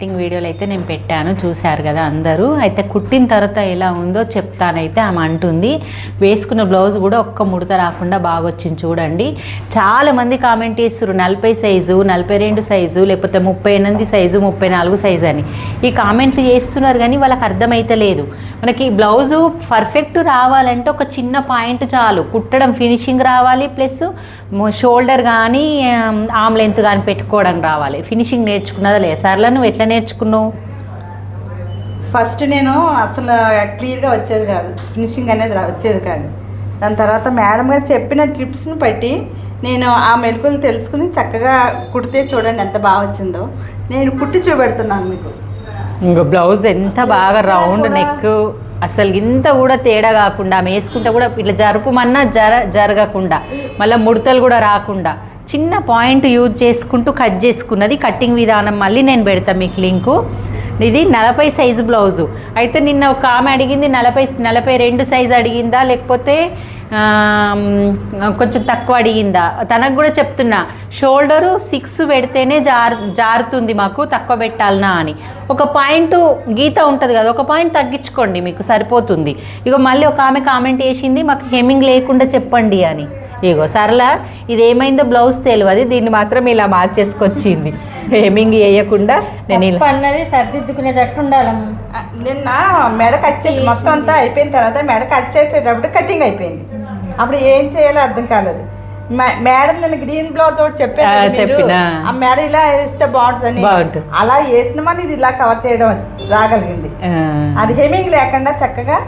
Cutting వీడియోలు అయితే నేను పెట్టాను, చూశారు కదా అందరూ. అయితే కుట్టిన తర్వాత ఎలా ఉందో చెప్తానైతే ఆమె అంటుంది. వేసుకున్న బ్లౌజ్ కూడా ఒక్క ముడత రాకుండా బాగా వచ్చింది చూడండి. చాలామంది కామెంట్ చేస్తారు 40 సైజు, 42 సైజు, లేకపోతే 38 సైజు, 34 సైజు అని. ఈ కామెంట్లు చేస్తున్నారు కానీ వాళ్ళకి అర్థమైతే లేదు. మనకి బ్లౌజు పర్ఫెక్ట్ రావాలంటే ఒక చిన్న పాయింట్ చాలు, కుట్టడం ఫినిషింగ్ రావాలి, ప్లస్ షోల్డర్ కానీ ఆమ్ లెంత్ కానీ పెట్టుకోవడం రావాలి. ఫినిషింగ్ నేర్చుకున్నదా లేదా? సర్లా నువ్వు ఎట్లా నేర్చుకున్నావు? ఫస్ట్ నేను అసలు క్లియర్గా వచ్చేది కాదు, ఫినిషింగ్ అనేది వచ్చేది కాదు. దాని తర్వాత మేడం గారు చెప్పిన టిప్స్ని బట్టి నేను ఆ మెలకువలు తెలుసుకుని చక్కగా కుడితే చూడండి ఎంత బాగా వచ్చిందో. నేను కుట్టి చూపెడుతున్నాను మీకు. ఇంకా బ్లౌజ్ ఎంత బాగా రౌండ్ నెక్, అసలు ఇంత కూడా తేడా కాకుండా, వేసుకుంటే కూడా ఇట్లా జరుపుమన్నా జరగకుండా, మళ్ళీ ముడతలు కూడా రాకుండా చిన్న పాయింట్ యూజ్ చేసుకుంటూ కట్ చేసుకున్నది. కట్టింగ్ విధానం మళ్ళీ నేను పెడతాను మీకు లింకు. ఇది 40 సైజు బ్లౌజు. అయితే నిన్న ఒక ఆమె అడిగింది 42 సైజు అడిగిందా లేకపోతే కొంచెం తక్కువ అడిగిందా. తనకు కూడా చెప్తున్నా, షోల్డరు 6 పెడితేనే జారుతుంది మాకు, తక్కువ పెట్టాలనా అని. ఒక పాయింట్ గీత ఉంటుంది కదా, ఒక పాయింట్ తగ్గించుకోండి మీకు సరిపోతుంది. ఇక మళ్ళీ ఒక ఆమె కామెంట్ చేసింది, మాకు హెమ్మింగ్ లేకుండా చెప్పండి అని. ఇగో సరళ ఇదేమైందో బ్లౌజ్ తెలియదు, దీన్ని మాత్రం ఇలా మార్చేసుకొచ్చింది. హెమ్మింగ్ వేయకుండా నేను ఇలా అన్నది సర్దిద్దుకునేటట్టు ఉండాలమ్మా. నిన్న మెడ కట్ చేసి మొత్తం అంతా అయిపోయిన తర్వాత మెడ కట్ చేసేటప్పుడు కటింగ్ అయిపోయింది. అప్పుడు ఏం చేయాలో అర్థం కాలేదు. మేడం నేను గ్రీన్ బ్లౌజ్ ఒకటి చెప్పాను, ఆ మేడ ఇలా వేస్తే బాగుంటుందని, అలా వేసిన మన ఇది ఇలా కవర్ చేయడం రాగలిగింది. అది హెమ్మింగ్ లేకుండా చక్కగా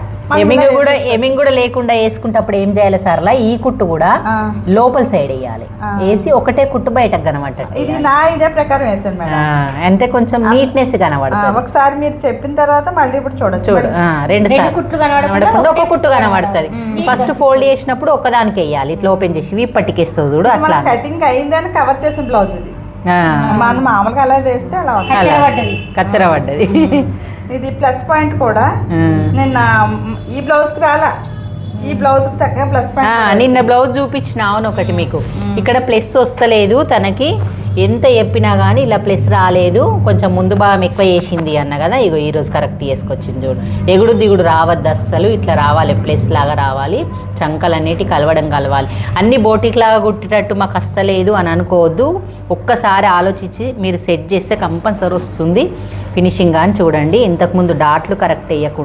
ఎమింగ్ కూడా లేకుండా వేసుకుంటప్పుడు ఏం చేయాలి సర్లా, ఈ కుట్టు కూడా లోపల సైడ్ వేయాలి, వేసి ఒకటే కుట్టు బయటకు కనబడతాడు. ఇది నా ఐడియా ప్రకారం వేసాను మేడం, అంటే కొంచెం నీట్నెస్ కనబడుతుంది. ఒకసారి మీరు చెప్పిన తర్వాత మళ్ళీ ఇప్పుడు చూడు 2 కుట్లు కనబడకుండా ఒక కుట్టు కనబడుతుంది. ఫస్ట్ ఫోల్డ్ చేసినప్పుడు ఒకదానికి వేయాలి, ఇట్లా ఓపెన్ చేసి పట్టికేస్తుంది చూడు. అట్లా కటింగ్ అయిందని కవర్ చేసిన బ్లౌజ్ ఇది. మనం మామూలుగా అలా వేస్తే అలా కత్తెర పడ్డది. ఇది ప్లస్ పాయింట్ కూడా. నిన్న ఈ బ్లౌజ్ కి రాలా, ఈ బ్లౌజ్ కి చక్కగా ప్లస్ పాయింట్. నిన్న బ్లౌజ్ చూపించిన అవును ఒకటి మీకు, ఇక్కడ ప్లస్ వస్తలేదు తనకి, ఎంత చెప్పినా కానీ ఇలా ప్లస్ రాలేదు, కొంచెం ముందు భాగం ఎక్కువ వేసింది అన్న కదా. ఇగో ఈరోజు కరెక్ట్ చేసుకొచ్చింది చూడు. ఎగుడు దిగుడు రావద్దు అస్సలు, ఇట్లా రావాలి, ప్లస్ లాగా రావాలి, చంకలన్నిటి కలవాలి. అన్ని బోటిక్ లాగా కుట్టేటట్టు మాకు అస్సలేదు అని అనుకోవద్దు. ఒక్కసారి ఆలోచించి మీరు సెట్ చేస్తే కంపల్సరీ వస్తుంది ఫినిషింగ్ అని. చూడండి ఇంతకుముందు డాట్లు కరెక్ట్ వేయకుండా